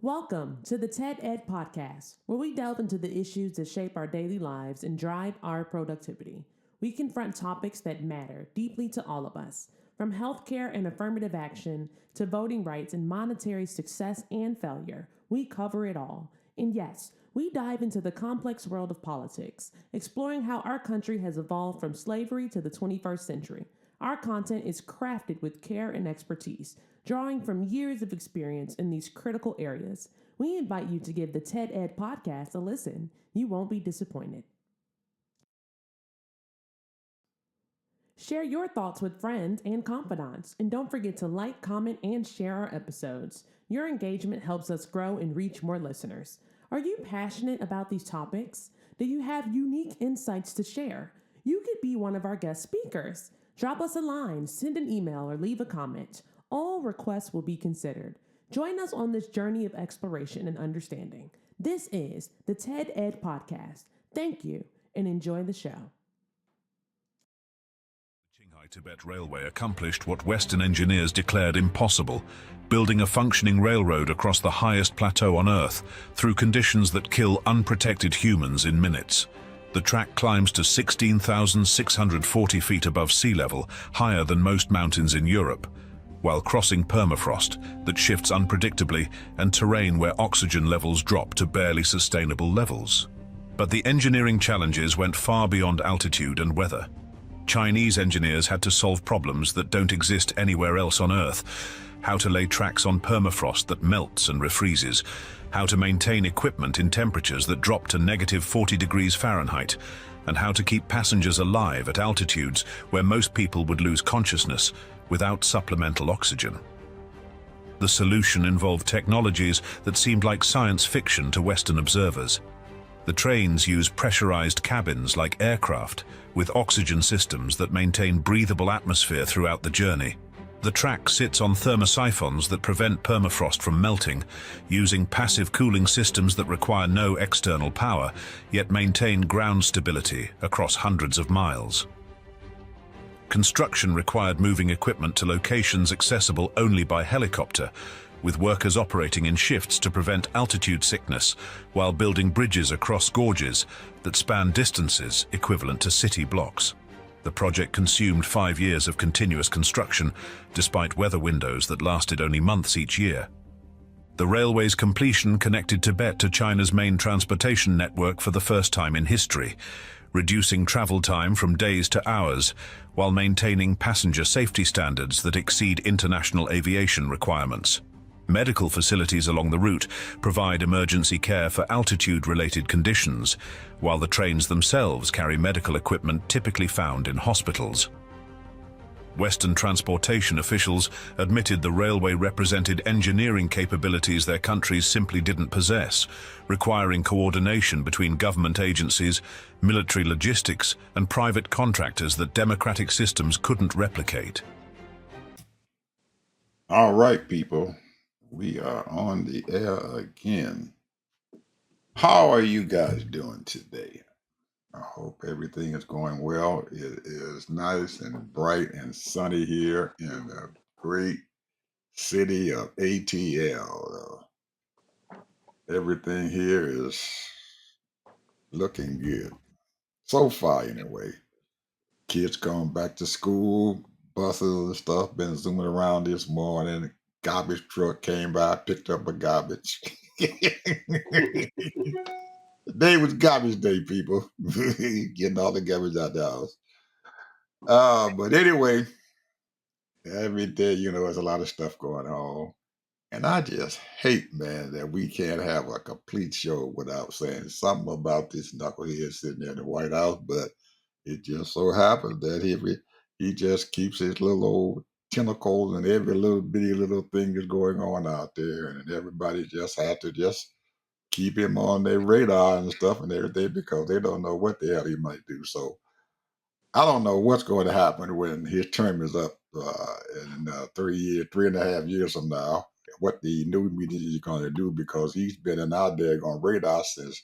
Welcome to the TED Ed Podcast, where we delve into the issues that shape our daily lives and drive our productivity. We confront topics that matter deeply to all of us, from healthcare and affirmative action to voting rights and monetary success and failure. We cover it all. And yes, we dive into the complex world of politics, exploring how our country has evolved from slavery to the 21st century. Our content is crafted with care and expertise, drawing from years of experience in these critical areas. We invite you to give the TED Ed podcast a listen. You won't be disappointed. Share your thoughts with friends and confidants, and don't forget to like, comment, and share our episodes. Your engagement helps us grow and reach more listeners. Are you passionate about these topics? Do you have unique insights to share? You could be one of our guest speakers. Drop us a line, send an email, or leave a comment. All requests will be considered. Join us on this journey of exploration and understanding. This is the TED Ed Podcast. Thank you, and enjoy the show. Tibet Railway accomplished what Western engineers declared impossible, building a functioning railroad across the highest plateau on Earth through conditions that kill unprotected humans in minutes. The track climbs to 16,640 feet above sea level, higher than most mountains in Europe, while crossing permafrost that shifts unpredictably and terrain where oxygen levels drop to barely sustainable levels. But the engineering challenges went far beyond altitude and weather. Chinese engineers had to solve problems that don't exist anywhere else on Earth. How to lay tracks on permafrost that melts and refreezes. How to maintain equipment in temperatures that drop to negative 40 degrees Fahrenheit. And how to keep passengers alive at altitudes where most people would lose consciousness without supplemental oxygen. The solution involved technologies that seemed like science fiction to Western observers. The trains use pressurized cabins like aircraft, with oxygen systems that maintain breathable atmosphere throughout the journey. The track sits on thermosiphons that prevent permafrost from melting, using passive cooling systems that require no external power, yet maintain ground stability across hundreds of miles. Construction required moving equipment to locations accessible only by helicopter, with workers operating in shifts to prevent altitude sickness while building bridges across gorges that span distances equivalent to city blocks. The project consumed 5 years of continuous construction, despite weather windows that lasted only months each year. The railway's completion connected Tibet to China's main transportation network for the first time in history, reducing travel time from days to hours while maintaining passenger safety standards that exceed international aviation requirements. Medical facilities along the route provide emergency care for altitude-related conditions, while the trains themselves carry medical equipment typically found in hospitals. Western transportation officials admitted the railway represented engineering capabilities their countries simply didn't possess, requiring coordination between government agencies, military logistics, and private contractors that democratic systems couldn't replicate. All right, people. We are on the air again. How are you guys doing today? I hope everything is going well. It is nice and bright and sunny here in the great city of ATL. Everything here is looking good. So far, anyway. Kids going back to school, buses and stuff been zooming around this morning. Garbage truck came by, picked up a garbage. Today was garbage day, people. Getting all the garbage out the house. But anyway, every day, there's a lot of stuff going on. And I just hate, man, that we can't have a complete show without saying something about this knucklehead sitting there in the White House. But it just so happens that he just keeps his little old tentacles and every little bitty little thing is going on out there. And everybody just had to just keep him on their radar and stuff and everything because they don't know what the hell he might do. So I don't know what's going to happen when his term is up in 3.5 years from now. What the new media is going to do because he's been in our daggone radar since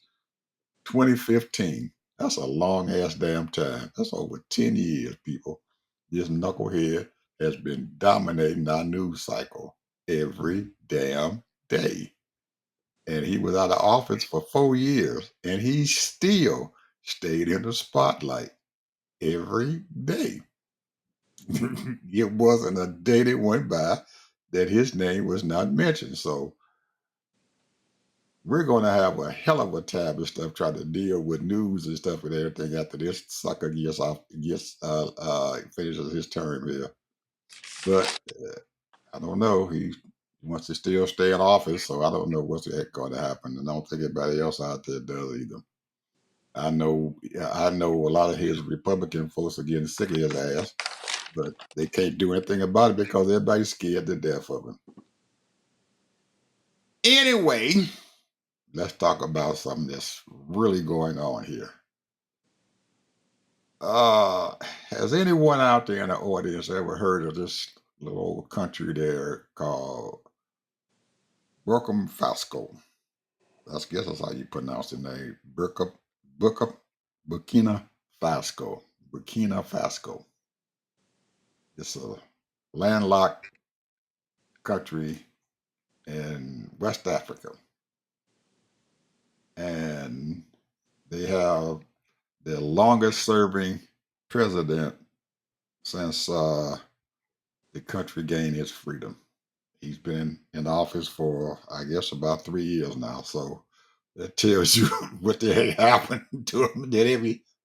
2015. That's a long ass damn time. That's over 10 years, people. This knucklehead has been dominating our news cycle every damn day. And he was out of office for 4 years, and he still stayed in the spotlight every day. It wasn't a day that went by that his name was not mentioned. So we're going to have a hell of a time and stuff trying to deal with news and stuff and everything after this sucker finishes his term here. But I don't know. He wants to still stay in office, so I don't know what's the heck going to happen. And I don't think anybody else out there does either. I know a lot of his Republican folks are getting sick of his ass, but they can't do anything about it because everybody's scared to death of him. Anyway, let's talk about something that's really going on here. Uh, has anyone out there in the audience ever heard of this little old country there called Burkina Faso? I guess that's how you pronounce the name. Burka, Burkina Faso. Burkina Faso. It's a landlocked country in West Africa. And they have the longest serving president since the country gained its freedom. He's been in office for, I guess, about 3 years now. So that tells you what the heck happened to him.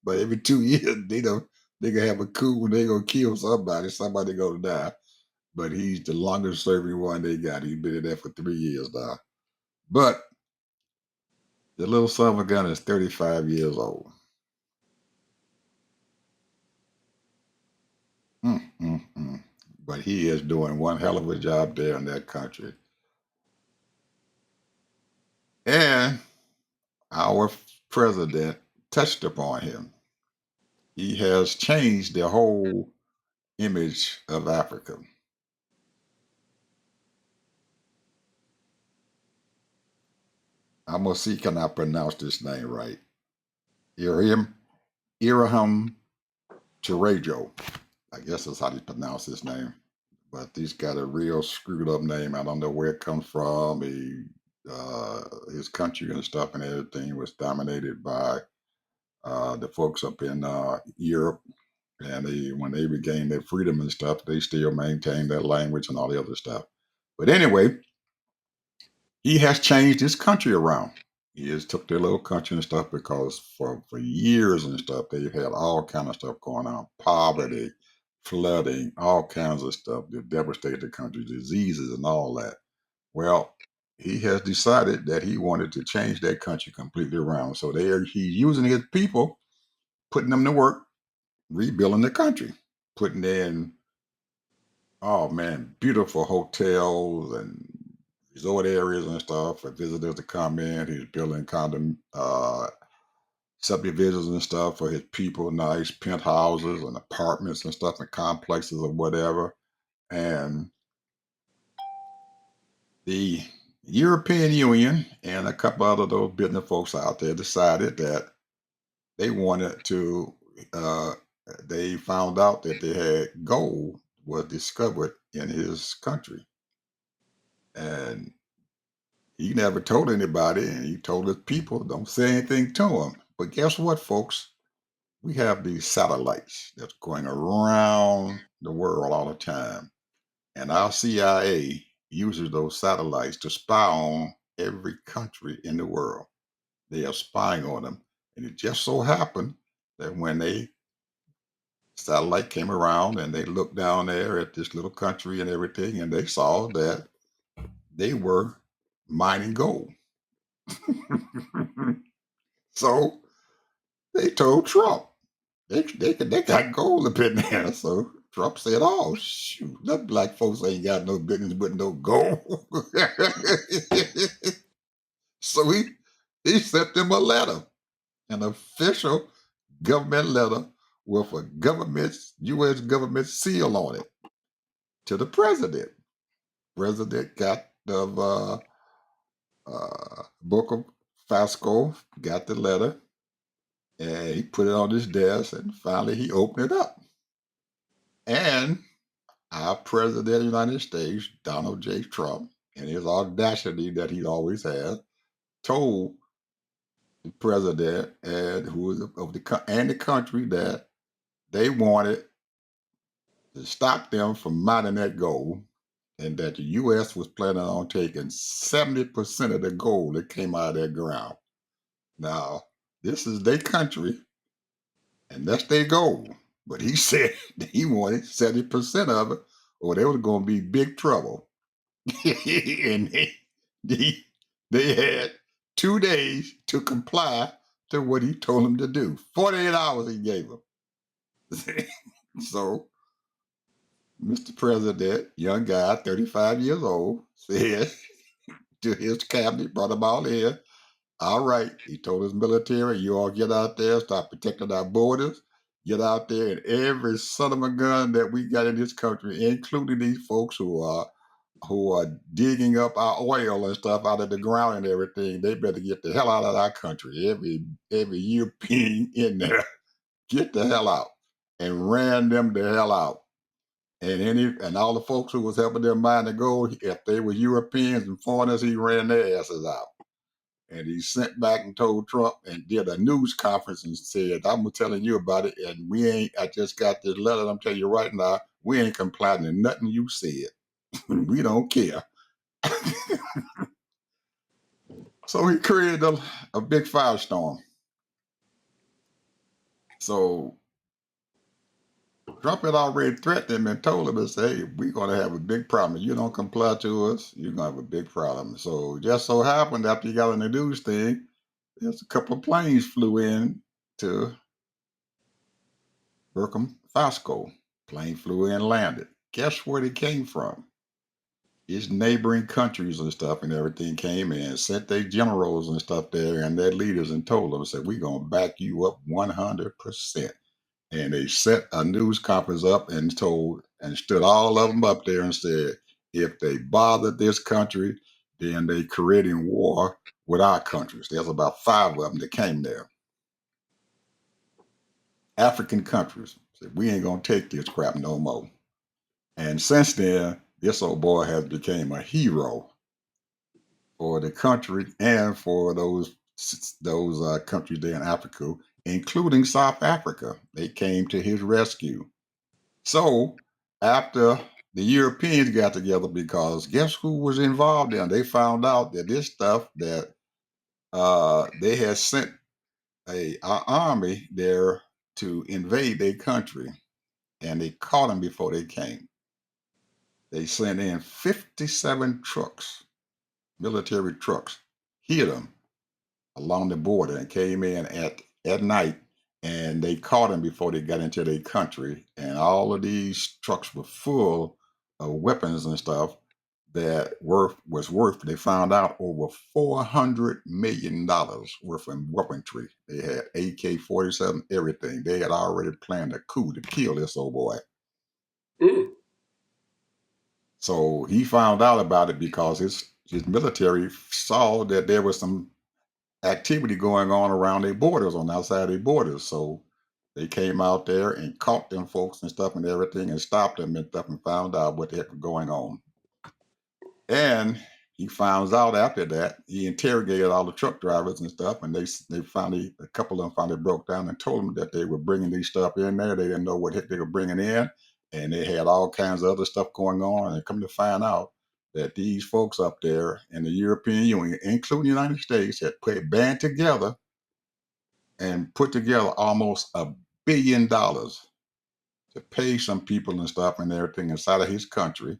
But every 2 years, they gonna have a coup and they gonna kill somebody. Somebody gonna die. But he's the longest serving one they got. He's been in there for 3 years now. But the little son of a gun is 35 years old. Mm. But he is doing one hell of a job there in that country. And our president touched upon him. He has changed the whole image of Africa. I'm gonna see can I pronounce this name right. Ibrahim Iraham Terejo. I guess that's how you pronounce his name. But he's got a real screwed up name. I don't know where it comes from. His country and stuff and everything was dominated by the folks up in Europe. And when they regained their freedom and stuff, they still maintained their language and all the other stuff. But anyway, he has changed his country around. He has took their little country and stuff because for years and stuff, they've had all kind of stuff going on. Poverty, flooding, all kinds of stuff that devastated the country, diseases and all that. Well, he has decided that he wanted to change that country completely around. So he's using his people, putting them to work, rebuilding the country, putting in, oh man, beautiful hotels and resort areas and stuff for visitors to come in. He's building subdivisions and stuff for his people, nice penthouses and apartments and stuff and complexes or whatever. And the European Union and a couple other those business folks out there decided that they wanted to. Uh, they found out that they had gold was discovered in his country, and he never told anybody, and he told his people, "Don't say anything to him." But guess what, folks? We have these satellites that's going around the world all the time, and our CIA uses those satellites to spy on every country in the world. They are spying on them. And it just so happened that when they satellite came around and they looked down there at this little country and everything, and they saw that they were mining gold. So they told Trump they got gold up in there. So Trump said, "Oh shoot, them black folks ain't got no business with no gold." So he sent them a letter, an official government letter with a government U.S. government seal on it to the president. President got the book of Fasco, got the letter, and he put it on his desk, and finally he opened it up. And our president of the United States, Donald J. Trump, and his audacity that he always has, told the president and who was of the country that they wanted to stop them from mining that gold, and that the U.S. was planning on taking 70% of the gold that came out of that ground. Now, this is their country, and that's their gold. But he said he wanted 70% of it, or they was going to be big trouble. And they, they had 2 days to comply to what he told them to do. 48 hours he gave them. So, Mr. President, young guy, 35 years old, said to his cabinet, brought them all in. All right, he told his military, you all get out there, start protecting our borders. Get out there, and every son of a gun that we got in this country, including these folks who are digging up our oil and stuff out of the ground and everything, they better get the hell out of our country. Every European in there, get the hell out, and ran them the hell out. And all the folks who was helping them mine the gold, if they were Europeans and foreigners, he ran their asses out. And he sent back and told Trump and did a news conference and said, I'm telling you about it. And I just got this letter. I'm telling you right now, we ain't complying to nothing you said. We don't care. So he created a big firestorm. So Trump had already threatened him and told him, and said, hey, we're going to have a big problem. If you don't comply to us, you're going to have a big problem. So just so happened after he got on the news thing, there's a couple of planes flew in to Burkina Faso. Plane flew in and landed. Guess where they came from? His neighboring countries and stuff and everything came in, sent their generals and stuff there and their leaders and told them, said, we're going to back you up 100%. And they set a news conference up and stood all of them up there and said, if they bother this country, then they creating war with our countries. There's about 5 of them that came there. African countries said, we ain't going to take this crap no more. And since then, this old boy has become a hero for the country and for those countries there in Africa, including South Africa. They came to his rescue. So after the Europeans got together, because guess who was involved in? They found out that this stuff that they had sent an army there to invade their country, and they caught them before they came. They sent in 57 trucks, military trucks, hit them along the border and came in at night, and they caught them before they got into their country. And all of these trucks were full of weapons and stuff that was worth, they found out, over $400 million worth of weaponry. They had AK-47, everything. They had already planned a coup to kill this old boy. Mm. So he found out about it because his military saw that there was some activity going on around their borders, on the outside of their borders. So they came out there and caught them folks and stuff and everything and stopped them and stuff and found out what the heck was going on. And he found out after that, he interrogated all the truck drivers and stuff, and they finally, a couple of them finally broke down and told them that they were bringing these stuff in there. They didn't know what heck they were bringing in, and they had all kinds of other stuff going on. And come to find out that these folks up there in the European Union, including the United States, had band together and put together almost $1 billion to pay some people and stuff and everything inside of his country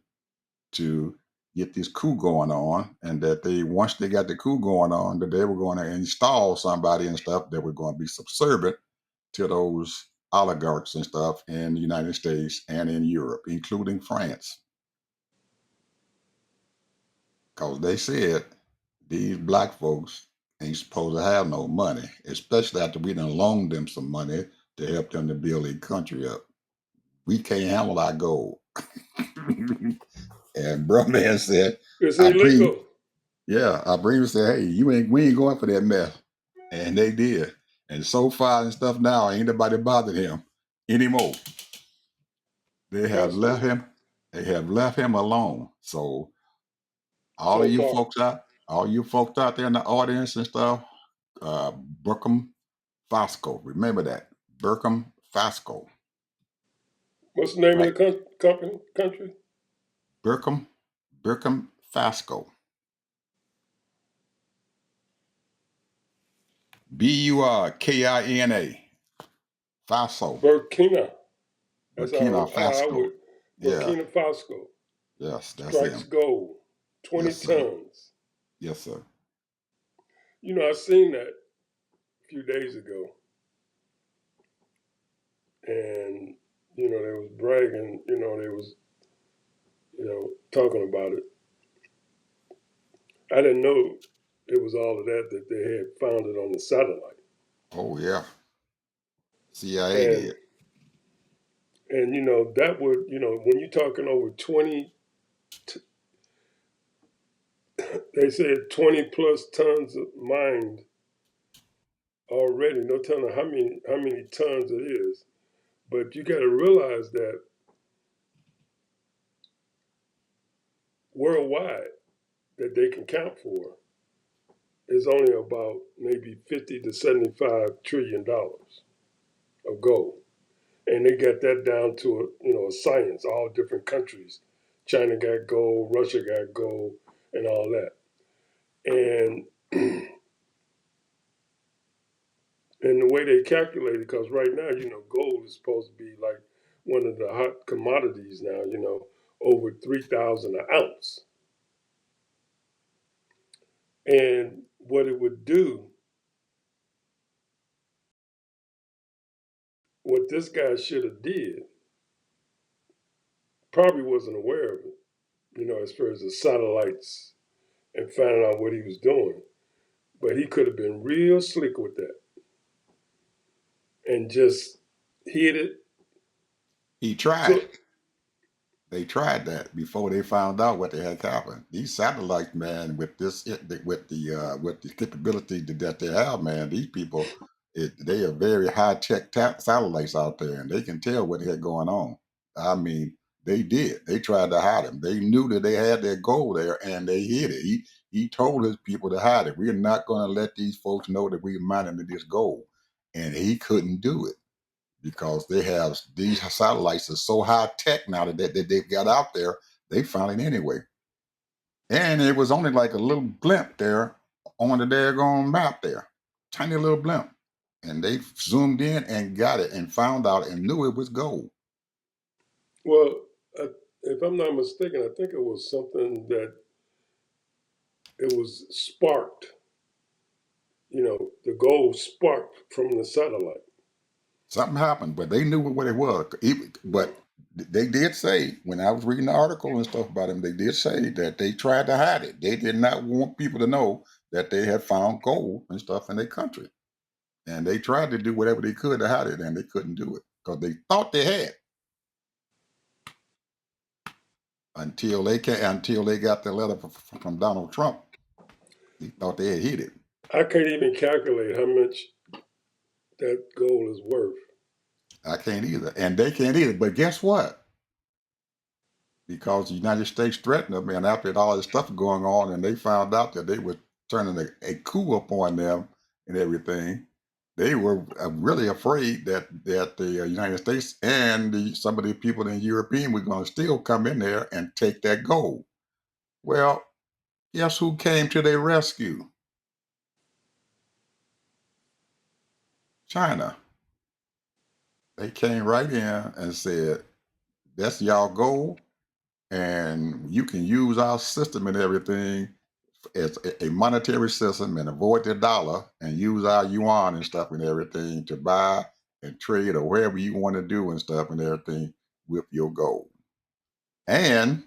to get this coup going on, and that once they got the coup going on, that they were going to install somebody and stuff that were going to be subservient to those oligarchs and stuff in the United States and in Europe, including France. Because they said these black folks ain't supposed to have no money, especially after we done loaned them some money to help them to build their country up. We can't handle our gold. And bro man said, It's illegal. Ibrahima said, hey, we ain't going for that mess. And they did. And so far and stuff now, ain't nobody bothered him anymore. They have left him alone. So all So of you far. folks out, All you folks out there in the audience and stuff, Burkina Faso. Remember that. Burkina Faso. What's the name Right. of the country? Burkina Faso. Burkina Faso. Burkina. That's Burkina how I Faso. would. Yeah. Burkina Faso Yes, that's strikes him. gold. 20 Yes, sir. tons. Yes, sir. You know, I seen that a few days ago. And, you know, they was bragging, you know, they was, you know, talking about it. I didn't know it was all of that they had found it on the satellite. Oh, yeah. CIA And did. and you know, that would, you know, when you're talking over 20, they said 20 plus tons of mined already. No telling how many tons it is. But you got to realize that worldwide that they can count for is only about maybe 50 to 75 trillion dollars of gold. And they got that down to a science. All different countries, China got gold, Russia got gold, and all that. And and the way they calculate it, because right now, gold is supposed to be like one of the hot commodities now. Over 3,000 an ounce. And what it would do, what this guy should have did, probably wasn't aware of it. As far as the satellites and finding out what he was doing. But he could have been real slick with that and just hit it. He tried. Took They tried that before they found out what the heck happened. These satellites, man, with the capability that they have, man, these people, they are very high tech satellites out there, and they can tell what the heck going on. I mean, they did. They tried to hide him. They knew that they had their goal there, and they hid it. He told his people to hide it. We're not going to let these folks know that we're mining this gold, and he couldn't do it because they have these satellites are so high tech now that they've got out there. They found it anyway, and it was only like a little blimp there on the daggone map there, tiny little blimp, and they zoomed in and got it and found out and knew it was gold. well, if I'm not mistaken, I think it was something that it was sparked. The gold sparked from the satellite. Something happened, but they knew what it was. But they did say, when I was reading the article and stuff about them, they did say that they tried to hide it. They did not want people to know that they had found gold and stuff in their country. And they tried to do whatever they could to hide it, and they couldn't do it because they thought they had until they got the letter from Donald Trump. They thought they had hit it. I can't even calculate how much that gold is worth. I can't either, and they can't either. But guess what? Because the United States threatened them, and after all this stuff going on, and they found out that they were turning a coup upon them and everything, they were really afraid that the United States and some of the people in European were going to still come in there and take that gold. Well, guess who came to their rescue? China. They came right in and said, "That's y'all gold, and you can use our system and everything as a monetary system and avoid the dollar and use our yuan and stuff and everything to buy and trade or whatever you want to do and stuff and everything with your gold." And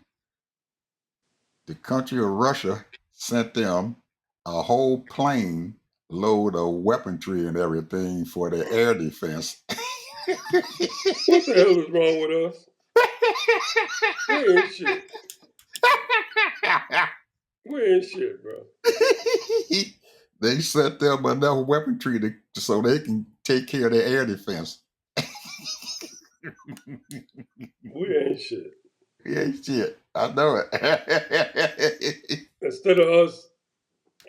the country of Russia sent them a whole plane load of weaponry and everything for their air defense. What the hell is wrong with us? We ain't shit. We ain't shit, bro. They sent them enough weaponry so they can take care of their air defense. We ain't shit. Yeah, shit. I know it. Instead of us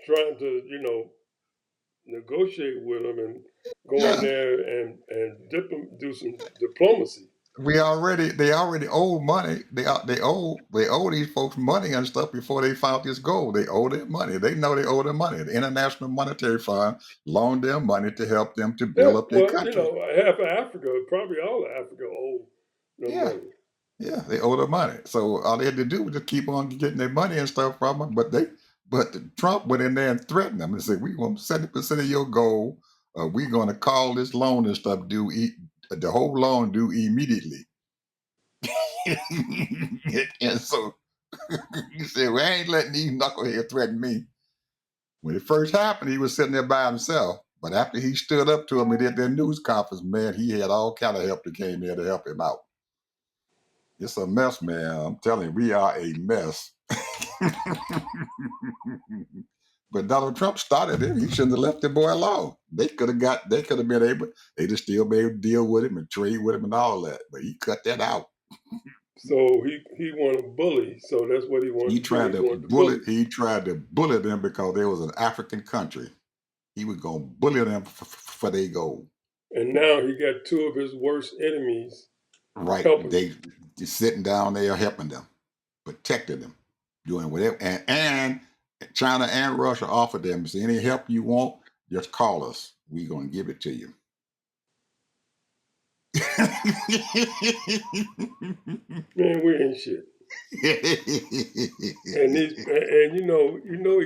trying to, negotiate with them and go in Yeah, there and do some diplomacy. they already owe money. They owe these folks money and stuff before they found this gold. They owe them money. They know they owe them money. The International Monetary Fund loaned them money to help them to Yeah, build up their well, country. half of Africa, probably all of Africa, owe them Yeah, money. yeah, they owe the money. So all they had to do was just keep on getting their money and stuff from them. But Trump went in there and threatened them and said, "We want 70% of your gold. We're going to call this loan and stuff due. The whole loan due immediately." And so he said, "We ain't letting these knuckleheads threaten me." When it first happened, he was sitting there by himself. But after he stood up to him and did their news conference, man, he had all kind of help that came in to help him out. It's a mess, man. I'm telling you, we are a mess. But Donald Trump started it. He shouldn't have left the boy alone. They could have been able, they'd have still been able to deal with him and trade with him and all that. But he cut that out. So he wanted to bully. So that's what he He wanted to do. tried He to wanted to bully. he tried to bully them because they was an African country. He was gonna bully them for their gold. And now he got two of his worst enemies Right. helping him. They just sitting down there helping them, protecting them, doing whatever. And China and Russia offered them, say, any help you want, just call us. We're gonna give it to you. Man, we ain't shit. And he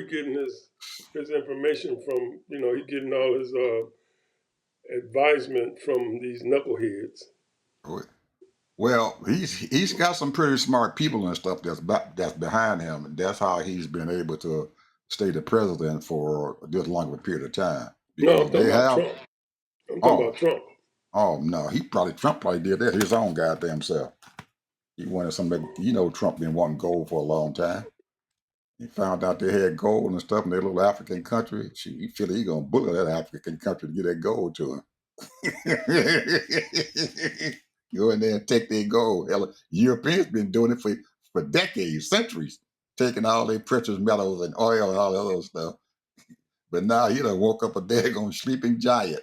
getting his information from, he getting all his advisement from these knuckleheads. Well, he's got some pretty smart people and stuff that's behind him, and that's how he's been able to stay the president for this long of a period of time. No, I'm Because talking they about have, Trump. I'm talking oh, about Trump. oh no, Trump probably did that his own goddamn self. He wanted somebody, Trump been wanting gold for a long time. He found out they had gold and stuff in their little African country. Shoot, he feel he gonna bully that African country to get that gold to him. Go in there and take their gold. Hell, Europeans been doing it for decades, centuries, taking all their precious metals and oil and all that other stuff. But now he done woke up a daggone sleeping giant.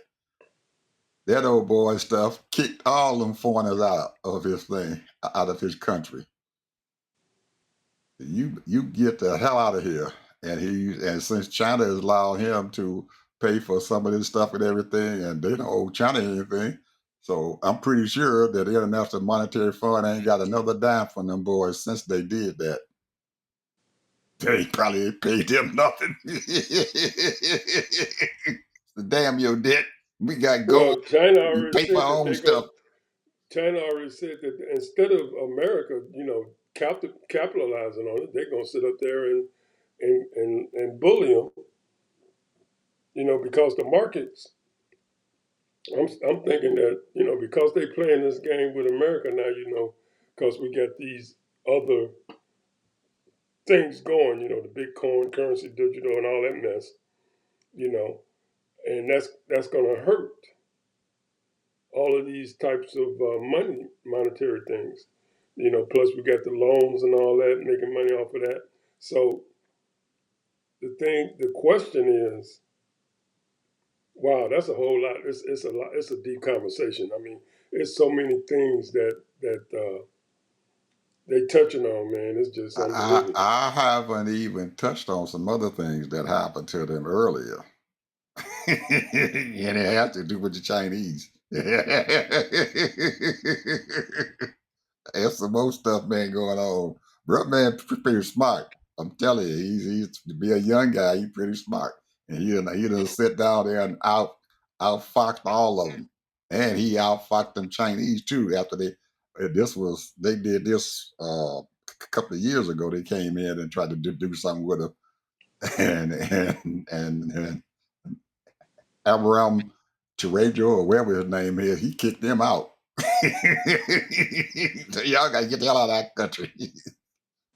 That old boy stuff kicked all them foreigners out of his thing, out of his country. You get the hell out of here. And since China has allowed him to pay for some of this stuff and everything, and they don't owe China anything. So I'm pretty sure that the International Monetary Fund ain't got another dime from them boys since they did that. They probably ain't paid them nothing. Damn your debt. We got gold. Well, China We already pay for said our that own stuff. China already said that instead of America, capitalizing on it, they're gonna sit up there and bully them, because the markets. I'm thinking that because they playing this game with America now, because we got these other things going, the Bitcoin currency, digital, and all that mess, you know, and that's gonna hurt all of these types of monetary things. Plus we got the loans and all that, making money off of that. So the question is, wow, that's a whole lot. It's a lot. It's a deep conversation. I mean, it's so many things that they touching on, man. It's just I, unbelievable. I haven't even touched on some other things that happened to them earlier. And it has to do with the Chinese. There's some more stuff, man, going on. Bro, man, pretty smart. I'm telling you, he's to be a young guy, he's pretty smart. And he done sit down there and outfoxed all of them. And he outfoxed them Chinese too. After they did this a couple of years ago. They came in and tried to do something with him, and Abraham Terrajo or whatever his name is, he kicked them out. So y'all got to get the hell out of that country.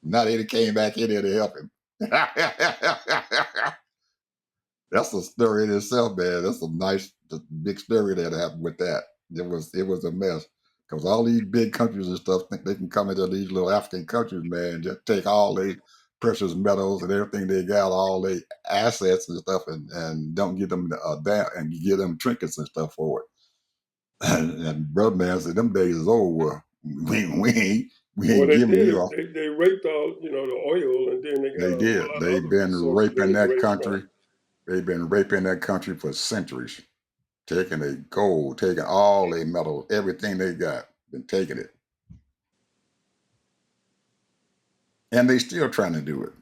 Now they came back in there to help him. That's a story in itself, man. That's a nice, big story that happened with that. It was a mess because all these big countries and stuff think they can come into these little African countries, man, and just take all precious metals and everything they got, all their assets and stuff, and don't give them and give them trinkets and stuff for it. And brother man said, "Them days is over. We Well, ain't they giving you did. all." They raped all, the oil, and then they got They a whole did. lot of They've other been resources they raping was that raped from. country. They've been raping that country for centuries, taking their gold, taking all their metals, everything they got, been taking it, and they still trying to do it.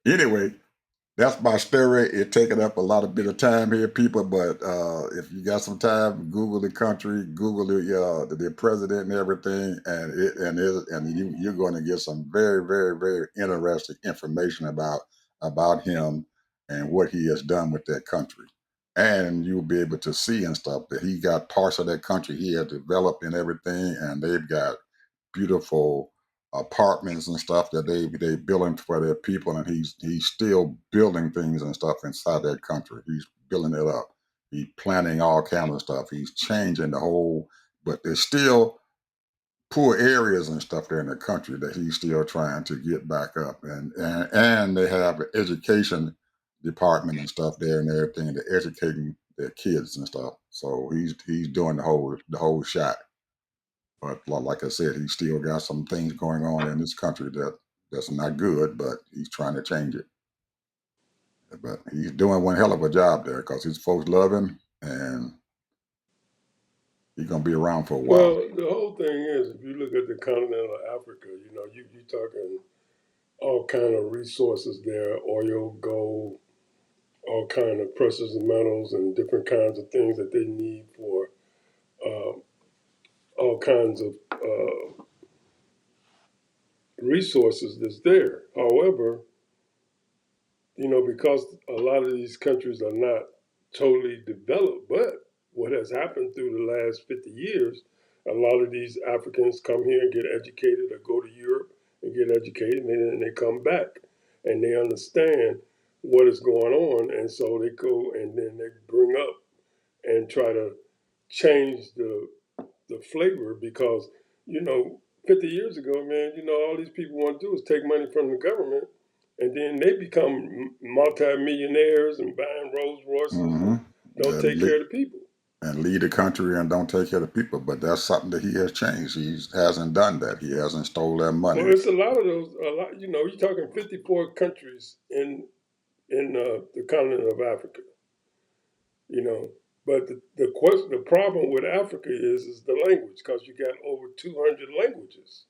Anyway, that's my story. It taking up a lot of bit of time here, people. But if you got some time, Google the country, Google the president and everything, and you're going to get some very, very, very interesting information about him and what he has done with that country. And you'll be able to see and stuff that he got parts of that country he has developed and everything, and they've got beautiful apartments and stuff that they building for their people, and he's still building things and stuff inside that country. He's building it up. He's planning all kind of stuff. He's changing the whole, but there's still poor areas and stuff there in the country that he's still trying to get back up. And they have an education department and stuff there and everything. They're educating their kids and stuff. So he's doing the whole shot. But like I said, he's still got some things going on in this country that's not good, but he's trying to change it. But he's doing one hell of a job there because his folks love him, and he's gonna be around for a while. Well, the whole thing is, if you look at the continent of Africa, you talking all kind of resources there: oil, gold, all kind of precious metals, and different kinds of things that they need for uh, all kinds of resources that's there. However, because a lot of these countries are not totally developed, but what has happened through the last 50 years, a lot of these Africans come here and get educated or go to Europe and get educated, and then they come back and they understand what is going on. And so they go and then they bring up and try to change the flavor because, you know, 50 years ago, man, all these people want to do is take money from the government and then they become multi-millionaires and buying Rolls Royces Hmm. and don't take care of the people. And lead the country and don't take care of the people. But that's something that he has changed. He hasn't done that. He hasn't stole their money. Well, it's a lot of those, you're talking 54 countries in the continent of Africa, you know. But the problem with Africa is the language because you got over 200 languages.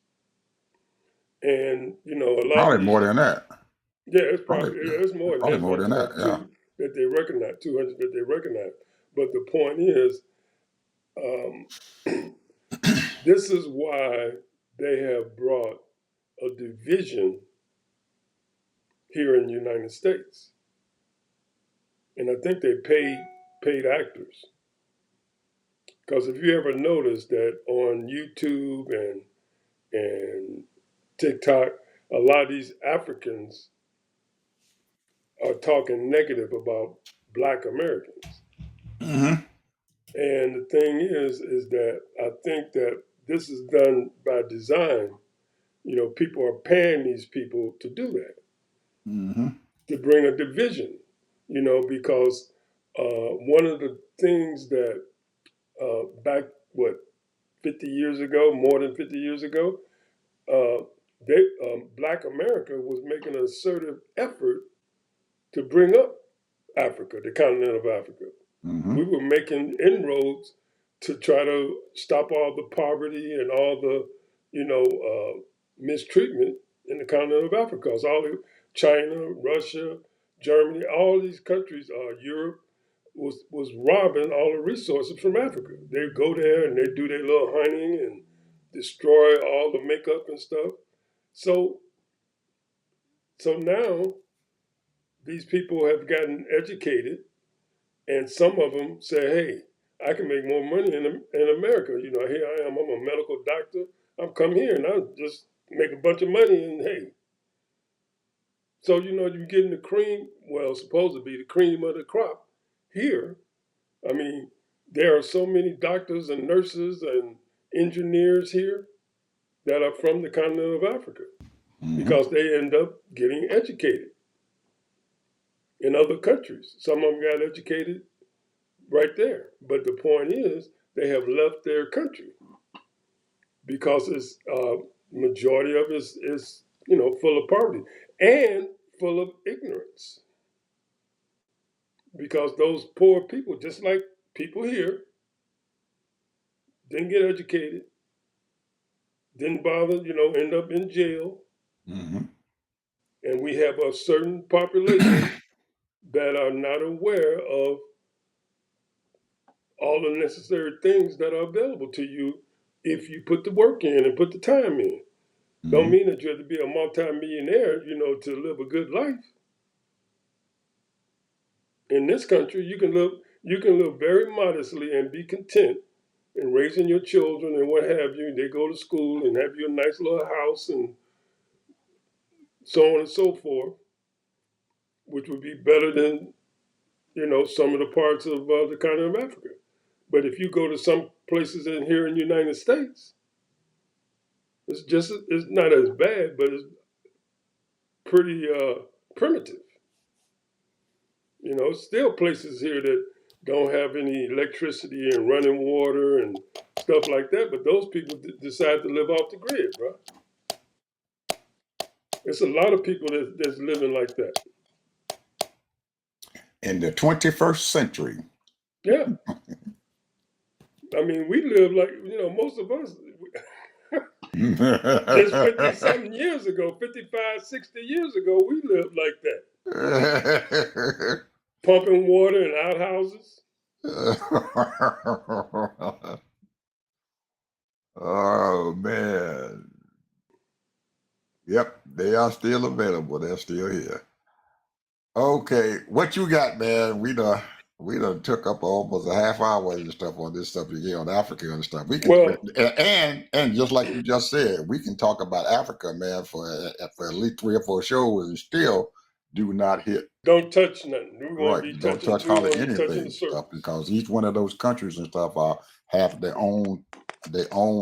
And, a lot of Probably more these. than that. Yeah, it's Probably, probably it's more than probably that, but more I'm than talking that. about Yeah. two that they recognize, 200 that they recognize. But the point is, um, this is why they have brought a division here in the United States, and I think they paid actors because if you ever notice that on YouTube and TikTok, a lot of these Africans are talking negative about Black Americans. Hmm. And the thing is that I think that this is done by design. People are paying these people to do that, Hmm. to bring a division, because one of the things that back, 50 years ago, more than 50 years ago, uh, Black America was making an assertive effort to bring up Africa, the continent of Africa. Hmm. We were making inroads to try to stop all the poverty and all the, mistreatment in the continent of Africa. Because all the China, Russia, Germany, all these countries, Europe, was robbing all the resources from Africa. They go there and they do their little hunting and destroy all the makeup and stuff. So, so now these people have gotten educated and some of them say, "Hey, I can make more money in America. Here I am. I'm a medical doctor. I'm come here and I just make a bunch of money. And hey, so you're getting the cream. Well, supposed to be the cream of the crop here. I mean, there are so many doctors and nurses and engineers here that are from the continent of Africa because they end up getting educated in other countries. Some of them got educated right there. But the point is, they have left their country because it's majority of it is full of poverty and full of ignorance. Because those poor people, just like people here, didn't get educated, didn't bother, end up in jail. And we have a certain population that are not aware of all the necessary things that are available to you if you put the work in and put the time in. Don't mean that you have to be a multimillionaire, to live a good life. In this country, you can live very modestly and be content in raising your children and what have you. They go to school and have you a nice little house and so on and so forth, which would be better than some of the parts of the continent of Africa. But if you go to some places in here in the United States, it's not as bad, but it's pretty primitive. Still places here that don't have any electricity and running water and stuff like that. But those people decide to live off the grid, bro. It's a lot of people that's living like that. In the 21st century. Yeah. I mean, we live like, most of us, just 50-something years ago, 55, 60 years ago, we lived like that. Pumping water in outhouses. Oh, man. Yep, they are still available. They're still here. Okay, what you got, man? We done took up almost a half hour and stuff on this subject here on Africa and stuff. We can, and just like you just said, we can talk about Africa, man, for at least 3 or 4 shows and still do not hit. Don't touch nothing. We want to be Don't touch hardly anything stuff because each one of those countries and stuff have their own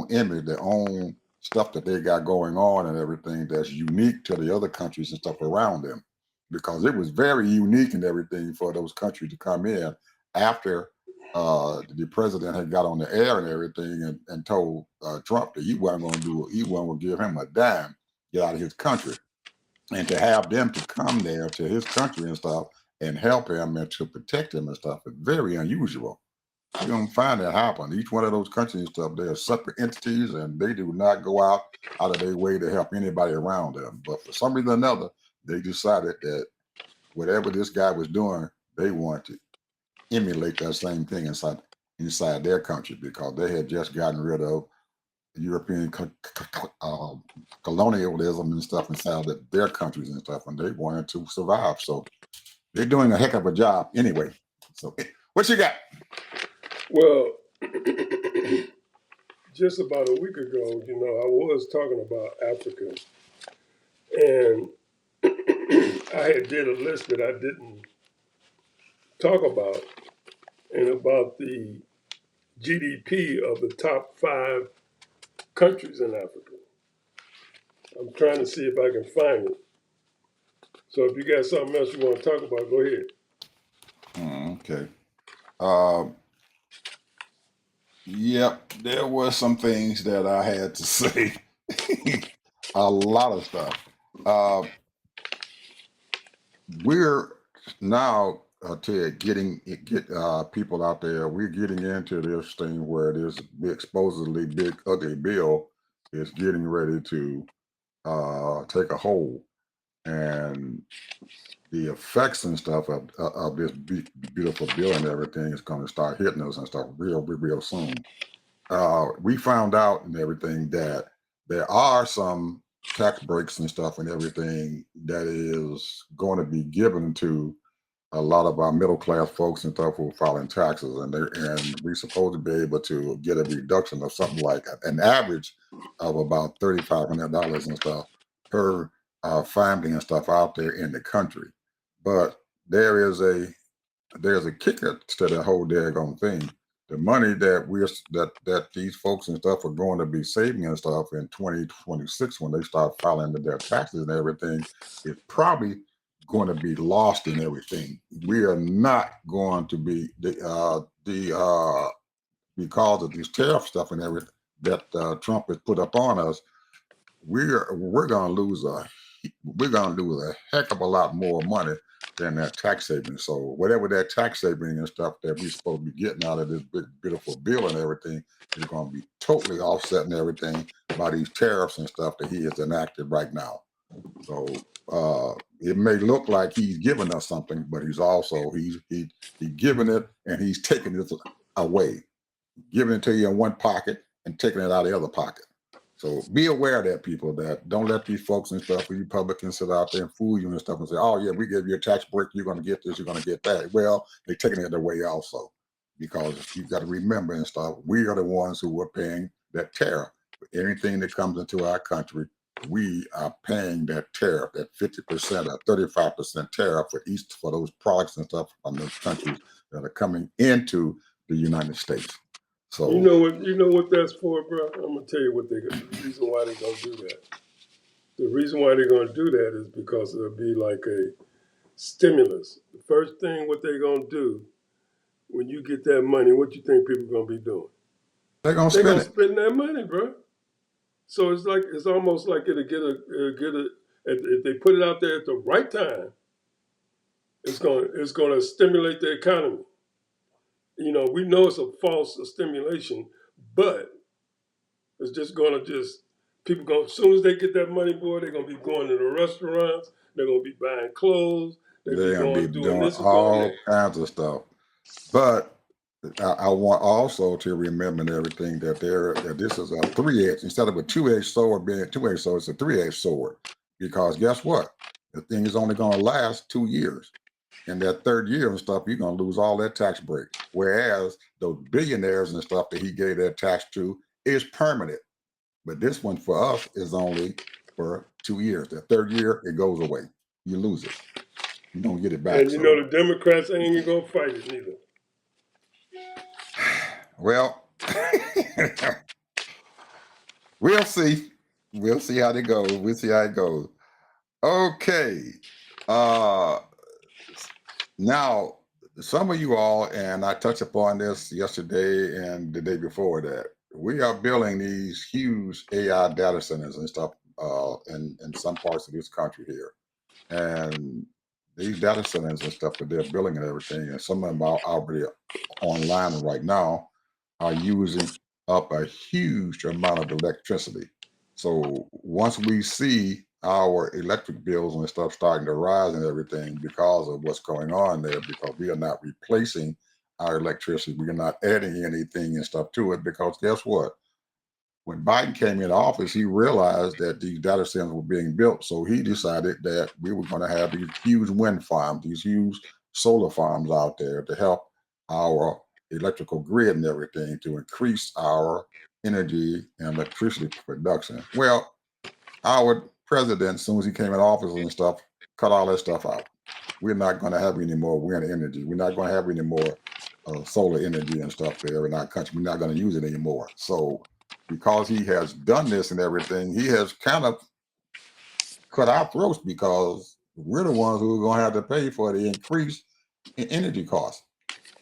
image, their own stuff that they got going on and everything that's unique to the other countries and stuff around them. Because it was very unique and everything for those countries to come in after the president had got on the air and everything and told Trump that he wasn't going to give him a dime, get out of his country. And to have them to come there to his country and stuff and help him and to protect him and stuff is very unusual. You don't find that happen. Each one of those countries and stuff, they're separate entities and they do not go out of their way to help anybody around them. But for some reason or another, they decided that whatever this guy was doing, they wanted to emulate that same thing inside their country because they had just gotten rid of European colonialism and stuff inside of their countries and stuff, and they wanted to survive. So they're doing a heck of a job anyway. So what you got? Well, just about a week ago, I was talking about Africa, and I had did a list that I didn't talk about, and about the GDP of the top 5 countries in Africa. I'm trying to see if I can find it. So if you got something else you want to talk about, go ahead. Okay. Yep, there were some things that I had to say. A lot of stuff. We're now, Ted, get people out there. We're getting into this thing where this supposedly big ugly bill is getting ready to take a hold, and the effects and stuff of this beautiful bill and everything is going to start hitting us and stuff real soon. We found out and everything that there are some tax breaks and stuff and everything that is going to be given to a lot of our middle class folks and stuff who are filing taxes, and we're supposed to be able to get a reduction of something like an average of about $3,500 and stuff per family and stuff out there in the country. But there's a kicker to the whole daggone thing. the money that these folks and stuff are going to be saving and stuff in 2026 when they start filing their taxes and everything is probably going to be lost in everything. We are not going to be because of these tariff stuff and everything that Trump has put up on us. We're going to lose a heck of a lot more money than that tax savings. So whatever that tax saving and stuff that we're supposed to be getting out of this big beautiful bill and everything is going to be totally offset and everything by these tariffs and stuff that he has enacted right now. So it may look like he's giving us something, but he's giving it and he's taking it away, giving it to you in one pocket and taking it out of the other pocket. So be aware of that, people, that don't let these folks and stuff, Republicans, sit out there and fool you and stuff and say, oh, yeah, we give you a tax break. You're going to get this. You're going to get that. Well, they're taking it away also, because you've got to remember and stuff, we are the ones who are paying that tariff. For anything that comes into our country, we are paying that tariff, that 50% or 35% tariff for those products and stuff from those countries that are coming into the United States. So you know what that's for, bro? I'm gonna tell you the reason why they're gonna do that. The reason why they're gonna do that is because it'll be like a stimulus. The first thing what they're gonna do when you get that money, what you think people gonna be doing? they're gonna spend that money, bro. So it's almost like it'll get if they put it out there at the right time, it's gonna stimulate the economy. You know, we know it's a false stimulation, but it's just gonna people go as soon as they get that money, boy, they're gonna be going to the restaurants, they're gonna be buying clothes, they're gonna be doing all kinds of stuff. But I want also to remember and everything that this is a 3-edged instead of a 2-edged sword being a 2-edged sword, it's a 3-edged sword. Because guess what? The thing is only gonna last 2 years. In that third year and stuff, you're gonna lose all that tax break. Whereas those billionaires and stuff that he gave that tax to is permanent. But this one for us is only for 2 years. The third year, it goes away. You lose it. You don't get it back. And know the Democrats ain't even gonna fight it neither. Well, we'll see. We'll see how it goes. Okay. Now, some of you all, and I touched upon this yesterday and the day before that, we are building these huge AI data centers and stuff in some parts of this country here. And these data centers and stuff that they're building and everything, and some of them are already online right now, are using up a huge amount of electricity. So once we see our electric bills and stuff starting to rise and everything because of what's going on there, because we are not replacing our electricity, we are not adding anything and stuff to it, because guess what? When Biden came into office, he realized that these data centers were being built. So he decided that we were going to have these huge wind farms, these huge solar farms out there to help our electrical grid and everything to increase our energy and electricity production. Well, our president, as soon as he came in office and stuff, cut all that stuff out. We're not going to have any more wind energy. We're not going to have any more solar energy and stuff there in our country. We're not going to use it anymore. So because he has done this and everything, he has kind of cut our throats, because we're the ones who are going to have to pay for the increase in energy costs.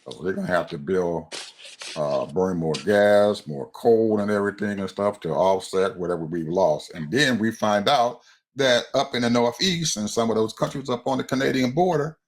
So they're going to have to burn more gas, more coal and everything and stuff to offset whatever we've lost. And then we find out that up in the Northeast and some of those countries up on the Canadian border,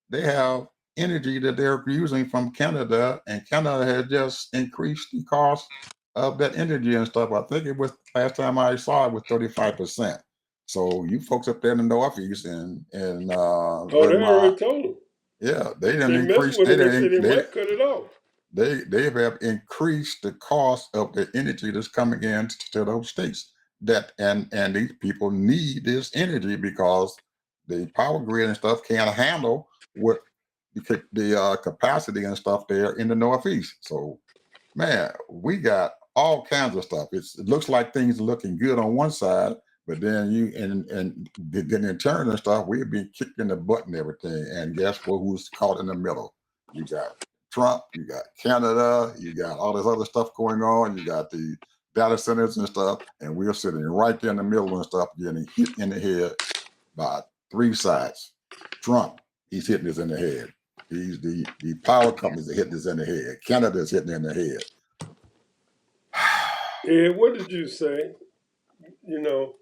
they have energy that they're using from Canada, and Canada has just increased the cost of that energy and stuff. I think it was, last time I saw it, was 35%. So you folks up there in the Northeast and they already told them. Yeah, they didn't increase. They might cut it off. They have increased the cost of the energy that's coming in to those states. And these people need this energy because the power grid and stuff can't handle what the capacity and stuff there in the Northeast. So, man, we got all kinds of stuff. It looks like things are looking good on one side, but then then in turn and stuff, we've been kicked in the butt and everything. And guess what? Who's caught in the middle? You got Trump, you got Canada, you got all this other stuff going on, you got the data centers and stuff, and we're sitting right there in the middle and stuff, getting hit in the head by three sides. Trump, he's hitting us in the head. He's the power companies are hitting us in the head. Canada's hitting in the head. Yeah, what did you say? You know,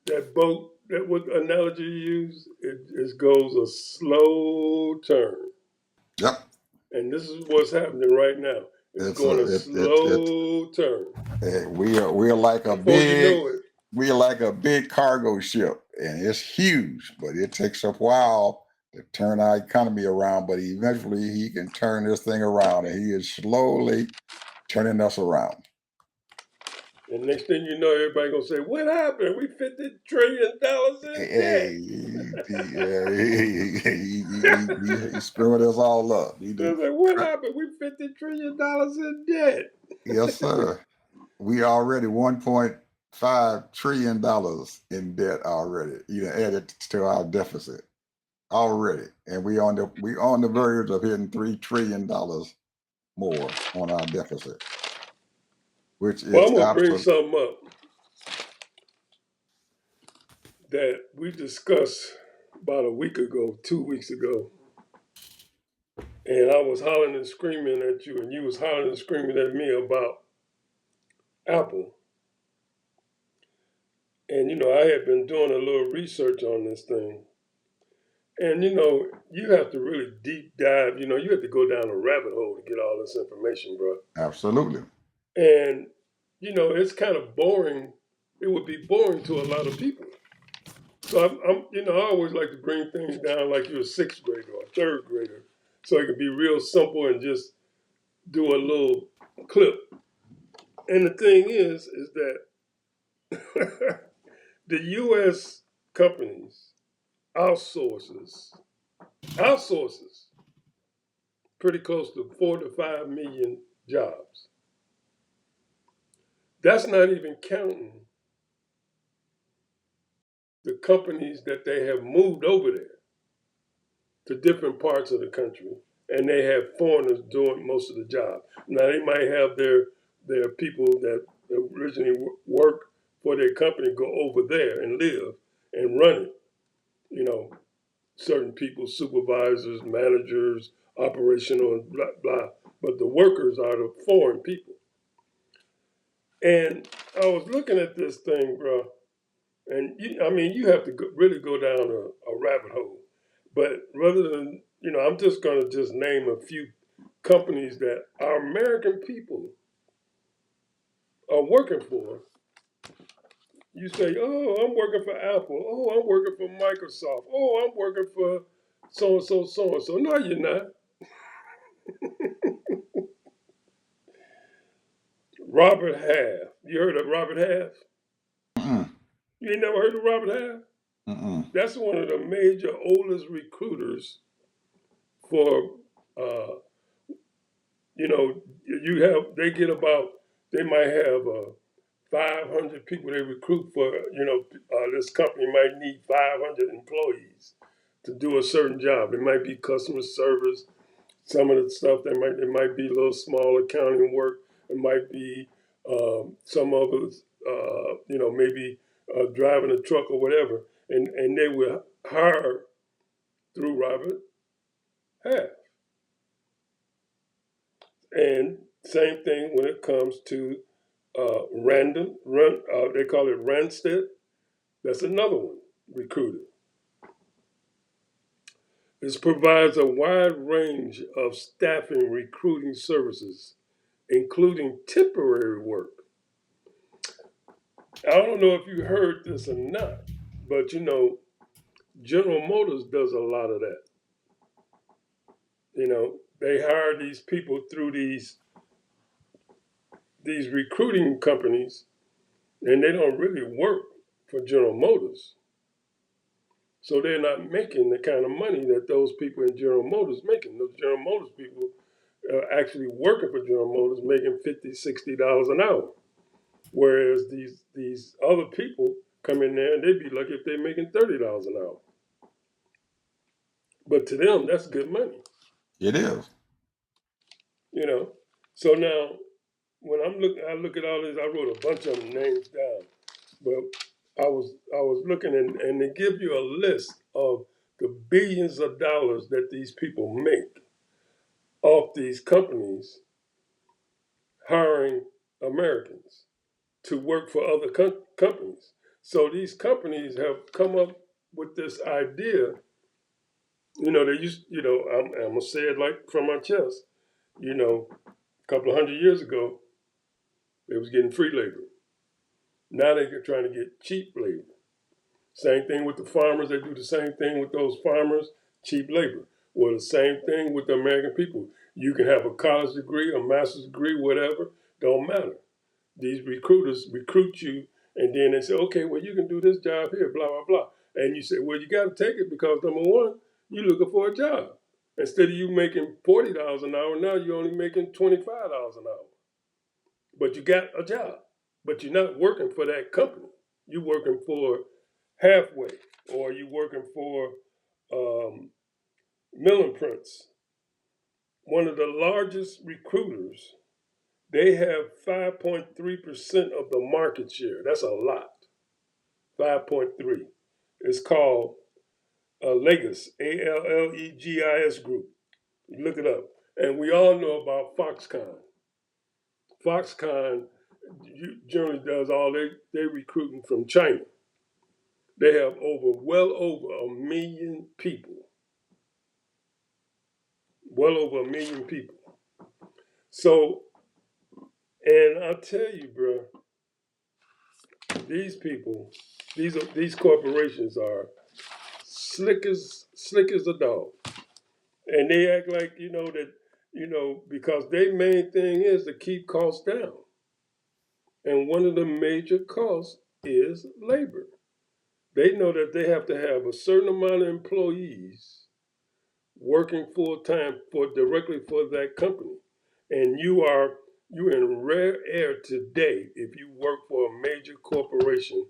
that boat, that what analogy you use, it goes a slow turn. Yep. And this is what's happening right now. It's It's going a slow turn. we're like a Before you big know it, we're like a big cargo ship, and it's huge, but it takes a while to turn our economy around. But eventually, he can turn this thing around, and he is slowly turning us around. and next thing you know, everybody gonna say, "What happened? We $50 trillion in debt." He's screwing us all up. They're like, "What happened? We $50 trillion in debt." Yes, sir. We already $1.5 trillion in debt already. Added to our deficit already, and we on the verge of hitting $3 trillion more on our deficit, which Well, is I'm gonna bring absolute. something up that we discussed about a week ago, 2 weeks ago, and I was hollering and screaming at you, and you was hollering and screaming at me about Apple. And I had been doing a little research on this thing, and you have to really deep dive. You have to go down a rabbit hole to get all this information, bro. Absolutely. And it's kind of boring. It would be boring to a lot of people. So I always like to bring things down like you're a sixth grader or a third grader, so it can be real simple and just do a little clip. And the thing is that the U.S. companies outsources pretty close to 4 to 5 million jobs. That's not even counting the companies that they have moved over there to different parts of the country, and they have foreigners doing most of the job. Now they might have their people that originally worked for their company go over there and live and run it. Certain people, supervisors, managers, operational, and blah blah. But the workers are the foreign people. And I was looking at this thing, bro, and you have to really go down a rabbit hole. But rather than, I'm just going to just name a few companies that our American people are working for. You say, oh, I'm working for Apple. Oh, I'm working for Microsoft. Oh, I'm working for so and so, so and so. No, you're not. Robert Half. You heard of Robert Half? Mm-mm. You ain't never heard of Robert Half? Mm-mm. That's one of the major oldest recruiters for they might have 500 people they recruit for. This company might need 500 employees to do a certain job. It might be customer service. Some of the stuff it might be a little small accounting work. It might be some of it, maybe driving a truck or whatever. And they will hire through Robert Half. And same thing when it comes to they call it Randstad. That's another one, recruiter. This provides a wide range of staffing recruiting services, including temporary work. I don't know if you heard this or not, but General Motors does a lot of that. They hire these people through these recruiting companies, and they don't really work for General Motors. So they're not making the kind of money that those people in General Motors making. Those General Motors people are actually working for General Motors making $50, $60 an hour. Whereas these other people come in there and they'd be lucky if they're making $30 an hour. But to them, that's good money. It is. You know. So now, when I look at all this. I wrote a bunch of them names down, but I was looking and they give you a list of the billions of dollars that these people make off these companies hiring Americans to work for other companies. So these companies have come up with this idea. They used. I'm gonna say it like from my chest. A couple of hundred years ago, they was getting free labor. Now they're trying to get cheap labor. Same thing with the farmers. They do the same thing with those farmers, cheap labor. Well, the same thing with the American people. You can have a college degree, a master's degree, whatever, don't matter. These recruiters recruit you, and then they say, okay, well, you can do this job here, blah, blah, blah. And you say, well, you got to take it because, number one, you're looking for a job. Instead of you making $40 an hour, now you're only making $25 an hour. But you got a job. But you're not working for that company. You're working for Halfway, or you're working for Mill Prince, one of the largest recruiters. They have 5.3% of the market share. That's a lot. 5.3. It's called Lagos, Allegis Group. You look it up. And we all know about Foxconn. Foxconn generally does all they recruiting from China. They have well over 1 million people. Well over 1 million people. So, and I'll tell you, bro, these people, these corporations are slick as a dog. And they act like, because their main thing is to keep costs down. And one of the major costs is labor. They know that they have to have a certain amount of employees working full time directly for that company. And you're in rare air today if you work for a major corporation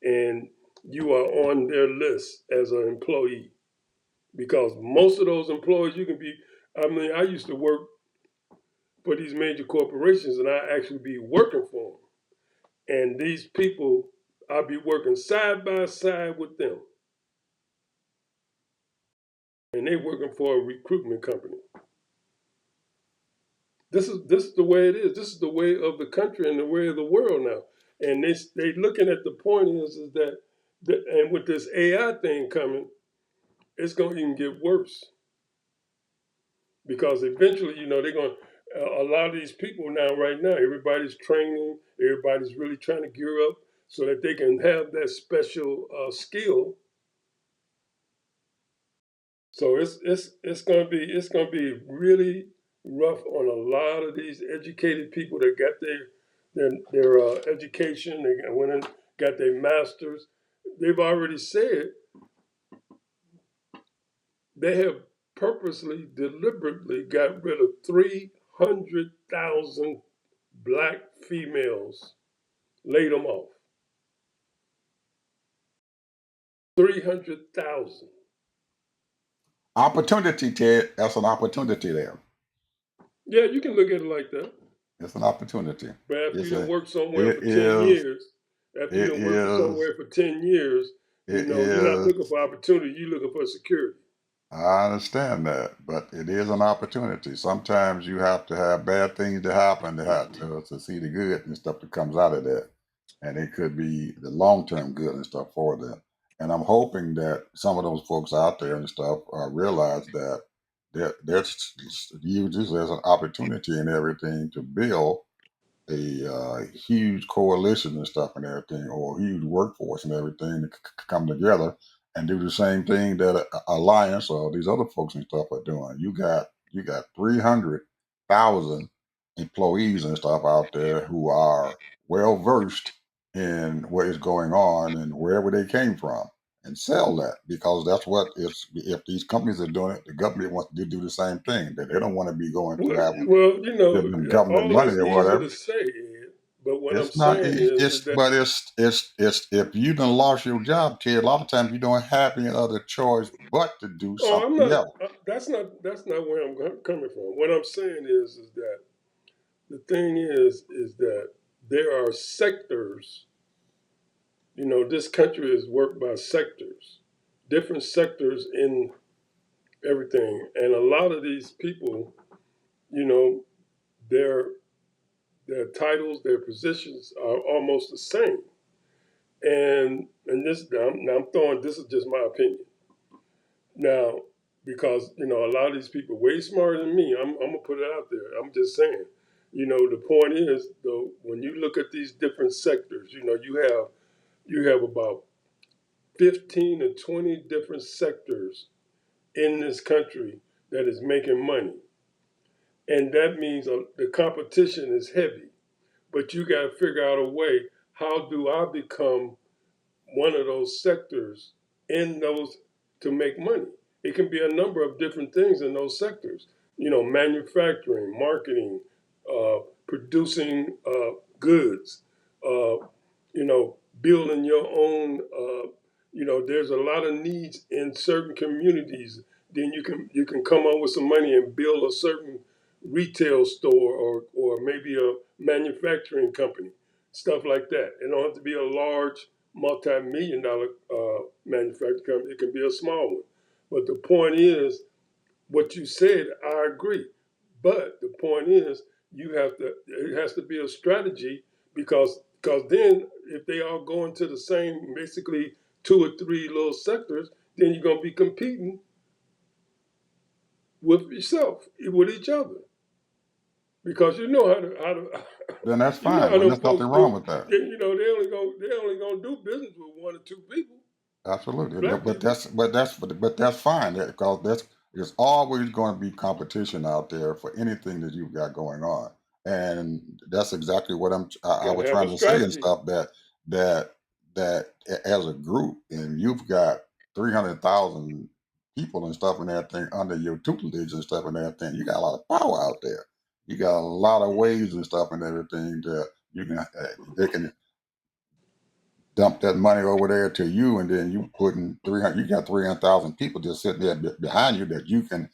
and you are on their list as an employee. Because most of those employees I used to work for these major corporations and I actually be working for them. And these people, I'll be working side by side with them. And they working for a recruitment company. This is the way it is. This is the way of the country and the way of the world now. And they looking at the point is that and with this AI thing coming, it's going to even get worse. Because eventually, they're going to, a lot of these people right now, everybody's training, everybody's really trying to gear up so that they can have that special skill. So it's going to be really rough on a lot of these educated people that got their education, they went and got their masters. They've already said they have purposely, deliberately got rid of 300,000 black females, laid them off. 300,000. Opportunity, Ted. That's an opportunity there. Yeah, you can look at it like that. It's an opportunity. But after you work somewhere for 10 years, somewhere for 10 years, you're not looking for opportunity, you're looking for security. I understand that, but it is an opportunity. Sometimes you have to have bad things to happen to see the good and stuff that comes out of that. And it could be the long-term good and stuff for them. And I'm hoping that some of those folks out there and stuff realize that there's use this as an opportunity and everything to build a huge coalition and stuff and everything, or a huge workforce and everything to come together and do the same thing that Alliance or these other folks and stuff are doing. You got 300,000 employees and stuff out there who are well versed in what is going on and wherever they came from, and sell that, because that's what if these companies are doing it, the government wants to do the same thing. That they don't want to be going to have Well, government money or whatever. To say, Ed, but what I'm It's not. saying is It's that but it's if you done lost your job, Ted. A lot of times you don't have any other choice but to do oh, I'm something not. else. That's not where I'm coming from. What I'm saying is that the thing is that there are sectors. You know, this country is worked by sectors, different sectors in everything, and a lot of these people, you know, their their titles, their positions are almost the same. And this now I'm throwing this is just my opinion. Now, because you know a lot of these people are way smarter than me. I'm gonna put it out there. I'm just saying. You know, the point is though, when you look at these different sectors, you know, you have about 15 to 20 different sectors in this country that is making money, and that means the competition is heavy. But you got to figure out a way. How do I become one of those sectors in those to make money? It can be a number of different things in those sectors. You know, manufacturing, marketing, producing goods. You know, building your own. You know, there's a lot of needs in certain communities. Then you can come up with some money and build a certain retail store or maybe a manufacturing company, stuff like that. It don't have to be a large multi-million dollar manufacturing company. It can be a small one. But the point is, what you said, I agree. But the point is, it has to be a strategy because then if they all go into the same, basically two or three little sectors, then you're gonna be competing with yourself, with each other, because you know how to Then that's you know fine. how Well, them there's nothing folks wrong do. with that. You know they only gonna do business with one or two people, Absolutely. black But people. that's fine because there's always going to be competition out there for anything that you've got going on, and that's exactly what I Got to was have a trying to say and strategy. stuff that as a group, and you've got 300,000 people and stuff and everything under your tutelage and stuff and everything. You got a lot of power out there. You got a lot of ways and stuff and everything that you can they can dump that money over there to you, and then you putting 300. You got 300,000 people just sitting there behind you that you can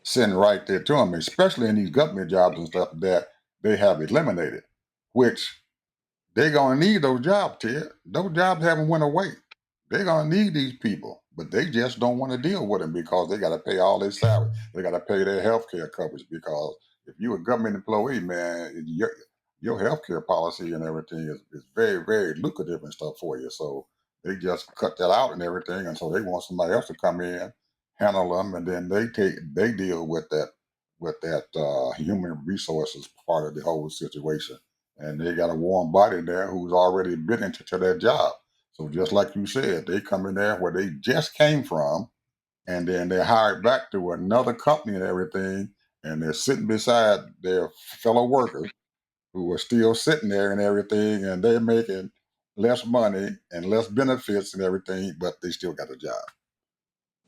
send right there to them, especially in these government jobs and stuff that they have eliminated, which they're gonna need those jobs, Ted. Those jobs haven't went away. They're gonna need these people, but they just don't want to deal with them because they got to pay all their salary. They got to pay their health care coverage because if you're a government employee, man, your health care policy and everything is very, very lucrative and stuff for you. So they just cut that out and everything, and so they want somebody else to come in, handle them, and then they deal with that human resources part of the whole situation, and they got a warm body there who's already been into their job. So just like you said, they come in there where they just came from, and then they're hired back to another company and everything, and they're sitting beside their fellow workers who are still sitting there and everything, and they're making less money and less benefits and everything, but they still got a job.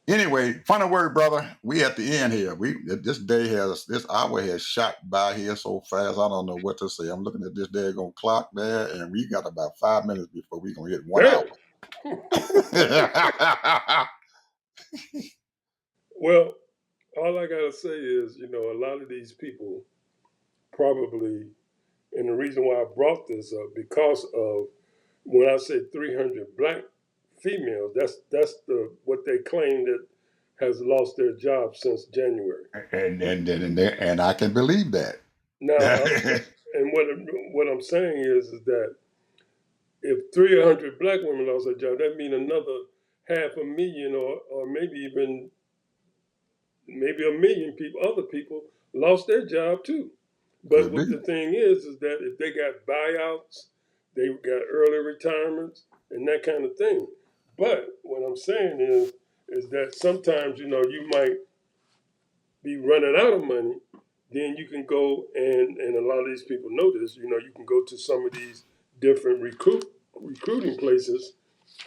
Anyway, final word, brother. We at the end here. This hour has shot by here so fast. I don't know what to say. I'm looking at this daggone clock there, and we got about 5 minutes before we gonna hit 1 hour. Damn. Well, all I gotta say is, you know, a lot of these people probably, and the reason why I brought this up because of when I say 300 black females, that's the what they claim that has lost their job since January. and I can believe that. Now, and what I'm saying is that if 300 black women lost their job, that means another 500,000 or maybe even maybe 1 million people, other people lost their job too. But Could be. what the thing is that if they got buyouts, they got early retirements and that kind of thing. But what I'm saying is that sometimes you might be running out of money. Then you can go and a lot of these people know this. You can go to some of these different recruiting places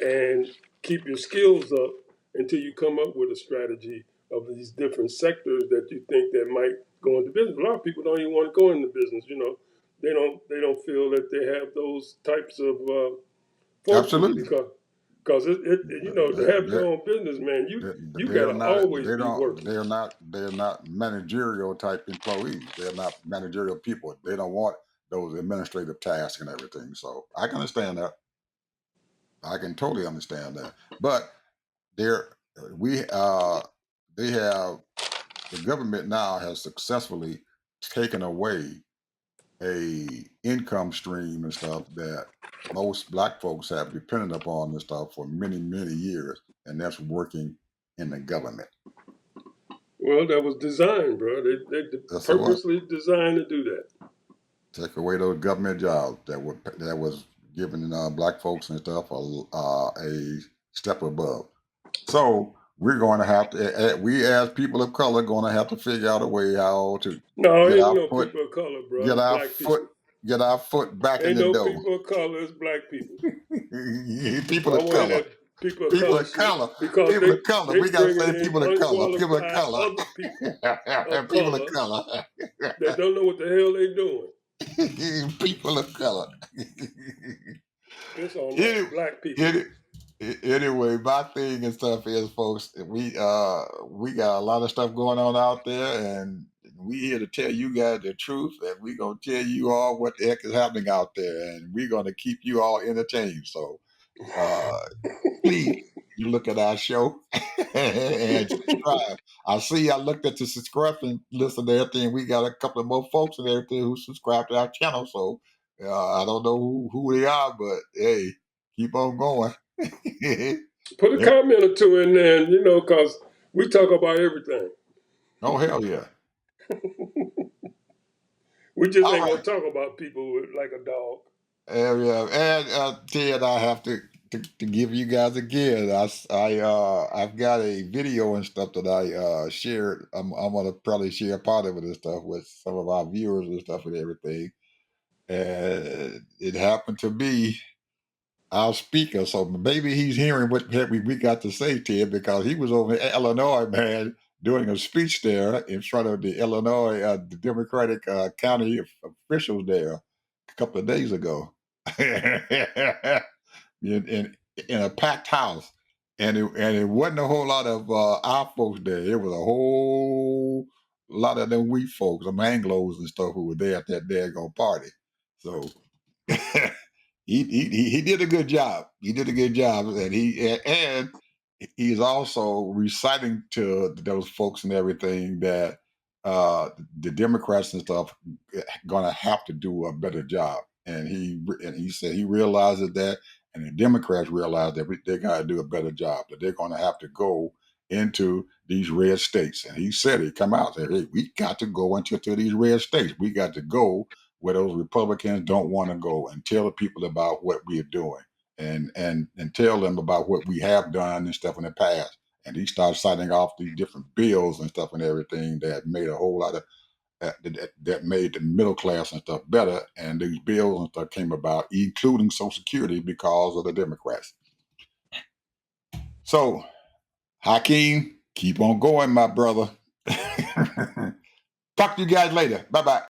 and keep your skills up until you come up with a strategy of these different sectors that you think that might go into business. A lot of people don't even want to go into business. they don't feel that they have those types of fortitude Absolutely. because to have your own business, man, you They're gotta not. always They be don't. working. They're not. They're not managerial type employees. They're not managerial people. They don't want those administrative tasks and everything. So I can understand that. I can totally understand that. But they're we they have the government now has successfully taken away a income stream and stuff that most black folks have depended upon and stuff for many years, and that's working in the government. Well, that was designed, bro. They That's what purposely designed to do that. take away those government jobs that was giving black folks and stuff a step above. So we're going to have to, we as people of color, going to have to figure out a way how to No, get ain't our no foot, people of color, bro. get It's our black foot, people. get our foot back in Ain't the no door. people of color. It's black people. People So I of want to hear color, that people of people color of shit color, because people of color. they We got to bringing say in people of color, people of unqualified color, other people of people of color color, that don't know what the hell they doing. people of color. It's on us, Any, black people. any, anyway, my thing and stuff is, folks, we got a lot of stuff going on out there, and we here to tell you guys the truth, and we gonna tell you all what the heck is happening out there, and we're gonna keep you all entertained. So uh, please, you look at our show and subscribe. I see. I looked at the subscription list and everything. We got a couple of more folks and everything who subscribe to our channel. So I don't know who they are, but hey, keep on going. Put a comment or two in there, and, because we talk about everything. Oh hell yeah! We just All ain't gonna right, talk about people like a dog. yeah, and Ted, I have to give you guys again. I've got a video and stuff that I shared. I'm gonna probably share part of it and stuff with some of our viewers and stuff and everything. And it happened to be our speaker, so maybe he's hearing what we got to say, Ted, because he was over in Illinois, man, doing a speech there in front of the Illinois the Democratic county officials there a couple of days ago. In a packed house, and it wasn't a whole lot of our folks there. It was a whole lot of them wheat folks, them Anglos and stuff, who were there at that daggone party. So he did a good job. He did a good job, and he's also reciting to those folks and everything that the Democrats and stuff going to have to do a better job. And he said he realizes that, and the Democrats realize that they got to do a better job. That they're going to have to go into these red states. And he said he come out and said, "Hey, we got to go into these red states. We got to go where those Republicans don't want to go, and tell the people about what we are doing, and tell them about what we have done and stuff in the past." And he started citing off these different bills and stuff and everything that made a whole lot of that made the middle class and stuff better. And these bills and stuff came about, including Social Security, because of the Democrats. So, Hakeem, keep on going, my brother. Talk to you guys later. Bye bye.